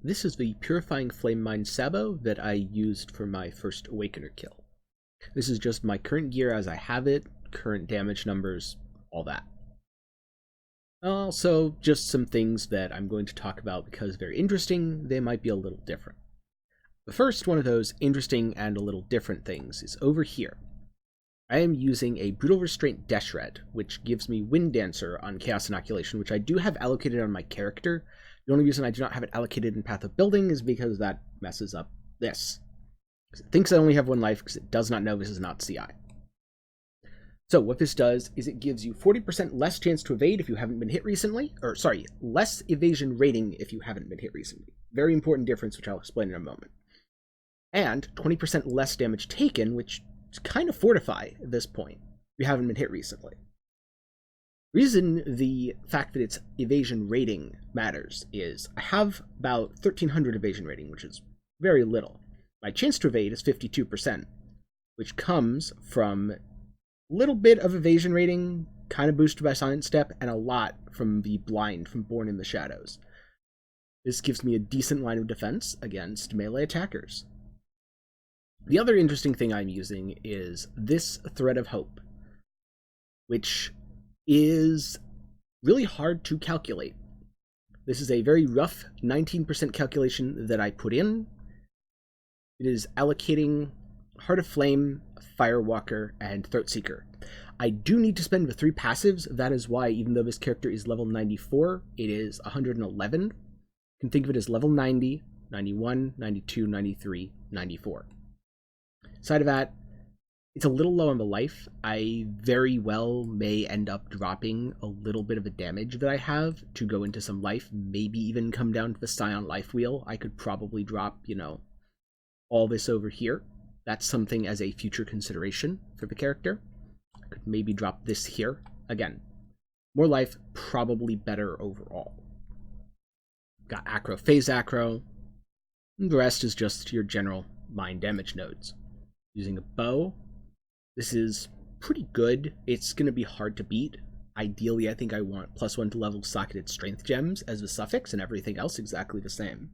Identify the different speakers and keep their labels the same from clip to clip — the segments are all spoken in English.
Speaker 1: this is the Purifying Flame Mine Sabo that I used for my first Awakener kill. This is just my current gear as I have it, current damage numbers, all that. Also, just some things that I'm going to talk about because they're interesting, they might be a little different. The first one of those interesting and a little different things is over here. I am using a Brutal Restraint Deshred, which gives me Wind Dancer on Chaos Inoculation, which I do have allocated on my character. The only reason I do not have it allocated in Path of Building is because that messes up this. It thinks I only have 1 life because it does not know this is not CI. So what this does is it gives you 40% less chance to evade if you haven't been hit recently, or sorry, less evasion rating if you haven't been hit recently. Very important difference, which I'll explain in a moment. And 20% less damage taken, which is kind of fortify at this point if you haven't been hit recently. Reason the fact that its evasion rating matters is I have about 1300 evasion rating, which is very little. My chance to evade is 52%, which comes from a little bit of evasion rating, kind of boosted by Silent Step, and a lot from the blind from Born in the Shadows. This gives me a decent line of defense against melee attackers. The other interesting thing I'm using is this Thread of Hope, which is really hard to calculate. This is a very rough 19% calculation that I put in. It is allocating Heart of Flame, Firewalker, and Throatseeker. I do need to spend the 3 passives. That is why, even though this character is level 94, it is 111. You can think of it as level 90, 91, 92, 93, 94. Aside of that, it's a little low on the life. I very well may end up dropping a little bit of the damage that I have to go into some life, maybe even come down to the Scion life wheel. I could probably drop, all this over here. That's something as a future consideration for the character. I could maybe drop this here. Again, more life, probably better overall. Got Acro, Phase Acro. And the rest is just your general mind damage nodes. Using a bow, this is pretty good. It's going to be hard to beat. Ideally, I think I want +1 to level socketed strength gems as the suffix, and everything else exactly the same.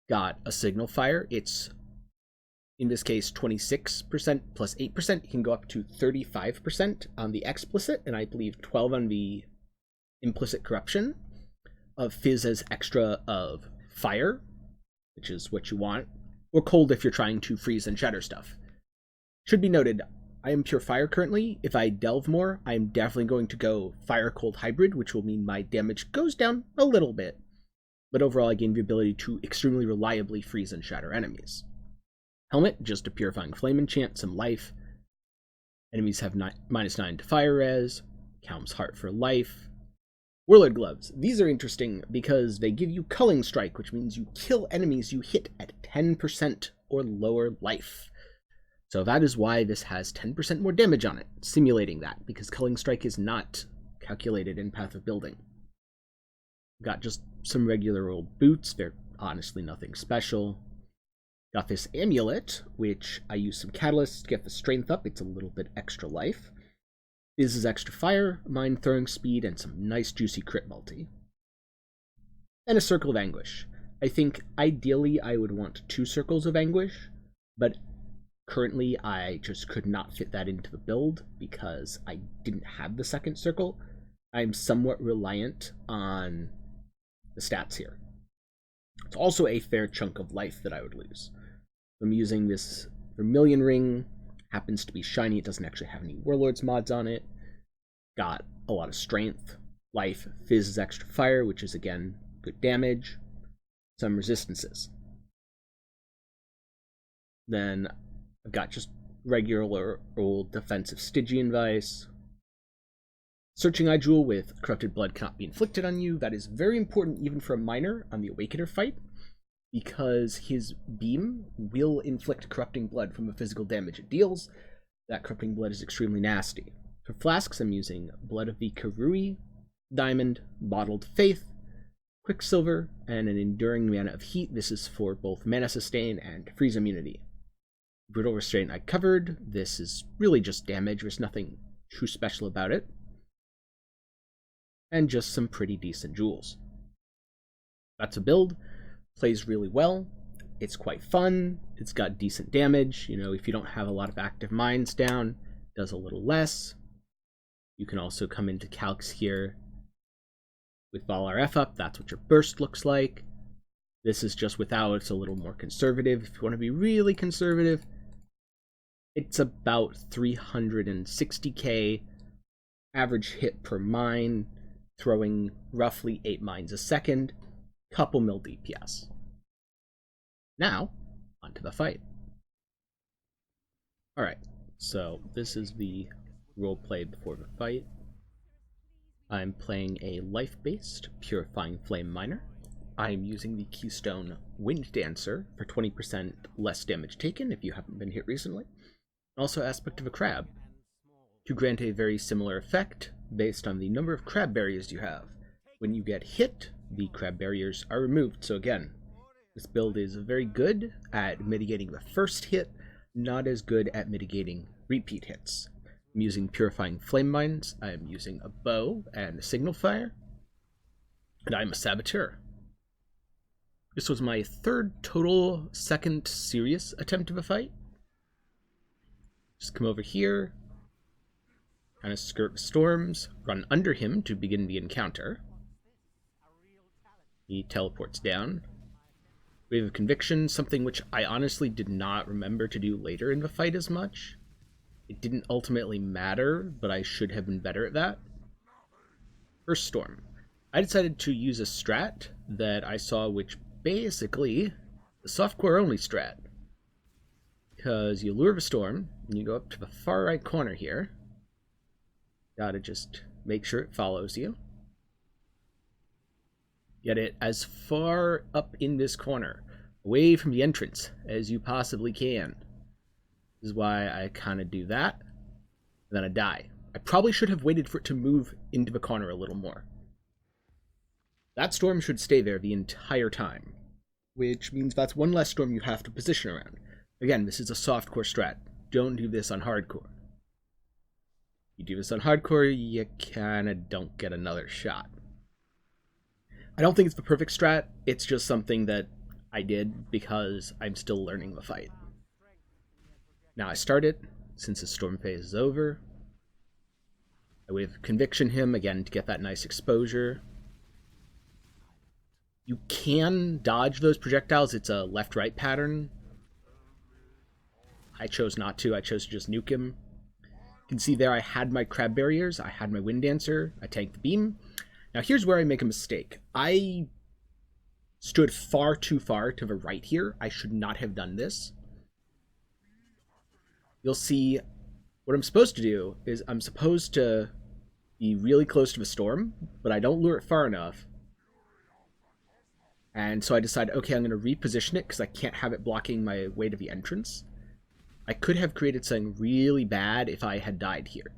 Speaker 1: Got a Signal Fire. It's, in this case, 26% plus 8%. It can go up to 35% on the explicit, and I believe 12 on the implicit corruption. Of Fizz as extra of Fire, which is what you want. Or Cold if you're trying to freeze and shatter stuff. Should be noted, I am pure fire currently. If I delve more, I am definitely going to go Fire-Cold Hybrid, which will mean my damage goes down a little bit. But overall, I gain the ability to extremely reliably freeze and shatter enemies. Helmet, just a Purifying Flame enchant, some life. Enemies have -9 to fire res. Calm's Heart for life. Warlord Gloves. These are interesting because they give you Culling Strike, which means you kill enemies you hit at 10% or lower life. So that is why this has 10% more damage on it, simulating that, because Culling Strike is not calculated in Path of Building. Got just some regular old boots. They're honestly nothing special. Got this Amulet, which I use some catalysts to get the strength up. It's a little bit extra life. This is extra fire, mind throwing speed, and some nice juicy crit multi. And a Circle of Anguish. I think ideally I would want 2 Circles of Anguish, but currently I just could not fit that into the build because I didn't have the second circle. I'm somewhat reliant on the stats here. It's also a fair chunk of life that I would lose. I'm using this Vermilion Ring. Happens to be shiny. It doesn't actually have any Warlords mods on it. Got a lot of strength, life, Fizz is extra fire, which is again good damage, some resistances. Then I've got just regular old defensive Stygian Vice. Searching Eye Jewel with Corrupted Blood cannot be inflicted on you. That is very important even for a miner on the Awakener fight, because his beam will inflict corrupting blood from the physical damage it deals. That corrupting blood is extremely nasty. For flasks, I'm using Blood of the Karui, Diamond, Bottled Faith, Quicksilver, and an Enduring Mana of Heat. This is for both Mana Sustain and Freeze Immunity. Brutal Restraint I covered. This is really just damage. There's nothing too special about it. And just some pretty decent jewels. That's a build. Plays really well. It's quite fun. It's got decent damage. You know, if you don't have a lot of active mines down, it does a little less. You can also come into calcs here with Vol RF up. That's what your burst looks like. This is just without. It's a little more conservative. If you want to be really conservative, it's about 360k average hit per mine, throwing roughly 8 mines a second, couple mil DPS. Now, onto the fight. Alright, so this is the roleplay before the fight. I'm playing a life-based Purifying Flame Miner. I'm using the Keystone Wind Dancer for 20% less damage taken if you haven't been hit recently. Also Aspect of a Crab, to grant a very similar effect based on the number of crab barriers you have. When you get hit, the crab barriers are removed. So again, this build is very good at mitigating the first hit, not as good at mitigating repeat hits. I'm using Purifying Flame Mines, I'm using a bow and a signal fire, and I'm a Saboteur. This was my third total second serious attempt of a fight. Just come over here, kind of skirt the storms, run under him to begin the encounter. He teleports down. Wave of Conviction, something which I honestly did not remember to do later in the fight as much. It didn't ultimately matter, but I should have been better at that. First Storm. I decided to use a strat that I saw, which basically the softcore only strat. Because you lure the storm, and you go up to the far right corner here. Gotta just make sure it follows you. Get it as far up in this corner, away from the entrance, as you possibly can. This is why I kind of do that, and then I die. I probably should have waited for it to move into the corner a little more. That storm should stay there the entire time, which means that's one less storm you have to position around. Again, this is a softcore strat. Don't do this on hardcore. You do this on hardcore, you kinda don't get another shot. I don't think it's the perfect strat, it's just something that I did because I'm still learning the fight. Now I start it, since the storm phase is over. I wave Conviction him, again, to get that nice exposure. You can dodge those projectiles, it's a left-right pattern. I chose not to, I chose to just nuke him. You can see there I had my crab barriers, I had my Wind Dancer, I tanked the beam. Now here's where I make a mistake. I stood far too far to the right here. I should not have done this. You'll see what I'm supposed to do is I'm supposed to be really close to the storm, but I don't lure it far enough. And so I decided, okay, I'm going to reposition it because I can't have it blocking my way to the entrance. I could have created something really bad if I had died here.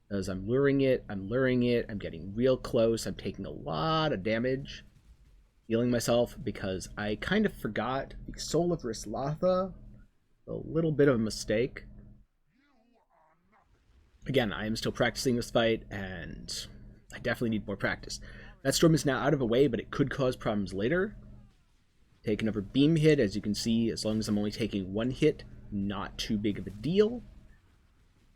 Speaker 1: Because I'm luring it, I'm getting real close, I'm taking a lot of damage, healing myself because I kind of forgot the Soul of Rislatha, a little bit of a mistake. Again, I am still practicing this fight, and I definitely need more practice. That storm is now out of the way, but it could cause problems later. Take another beam hit, as you can see, as long as I'm only taking one hit, not too big of a deal.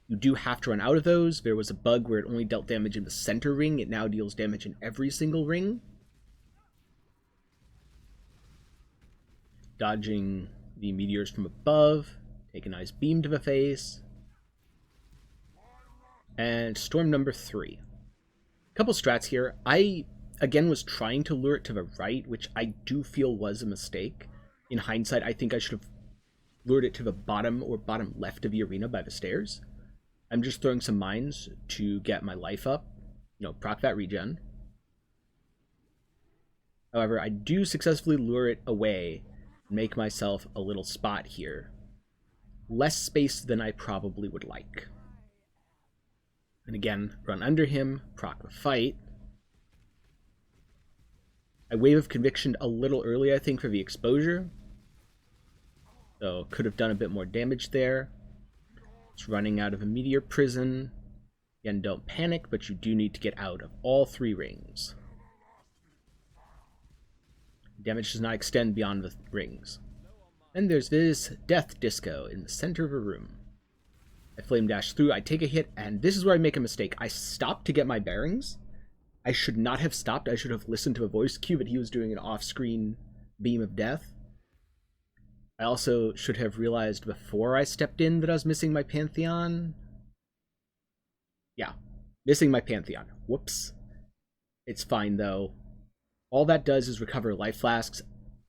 Speaker 1: You do have to run out of those. There was a bug where it only dealt damage in the center ring. It now deals damage in every single ring. Dodging the meteors from above. Take a nice beam to the face. And storm number 3. A couple strats here. I, again, was trying to lure it to the right, which I do feel was a mistake. In hindsight, I think I should have lured it to the bottom or bottom left of the arena by the stairs. I'm just throwing some mines to get my life up, proc that regen. However, I do successfully lure it away and make myself a little spot here. Less space than I probably would like. And again, run under him, proc the fight. I Wave of Conviction a little early, I think, for the exposure. So could have done a bit more damage there. It's running out of a meteor prison. Again, don't panic, but you do need to get out of all 3 rings. Damage does not extend beyond the rings. And there's this death disco in the center of a room. I flame dash through, I take a hit, and this is where I make a mistake. I stopped to get my bearings. I should not have stopped. I should have listened to a voice cue, but he was doing an off-screen beam of death. I also should have realized before I stepped in that I was missing my Pantheon. Yeah, missing my Pantheon. Whoops. It's fine, though. All that does is recover life flasks.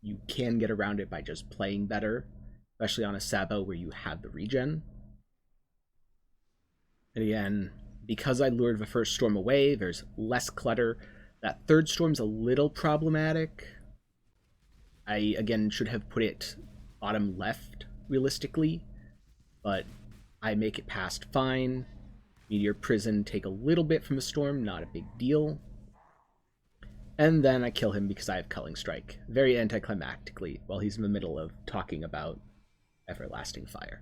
Speaker 1: You can get around it by just playing better, especially on a Sabo where you have the regen. And again, because I lured the first storm away, there's less clutter. That third storm's a little problematic. I, again, should have put it bottom left, realistically, but I make it past fine. Meteor Prison take a little bit from the storm, not a big deal. And then I kill him because I have Culling Strike, very anticlimactically, while he's in the middle of talking about Everlasting Fire.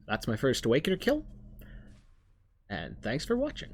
Speaker 1: That's my first Awakener kill, and thanks for watching.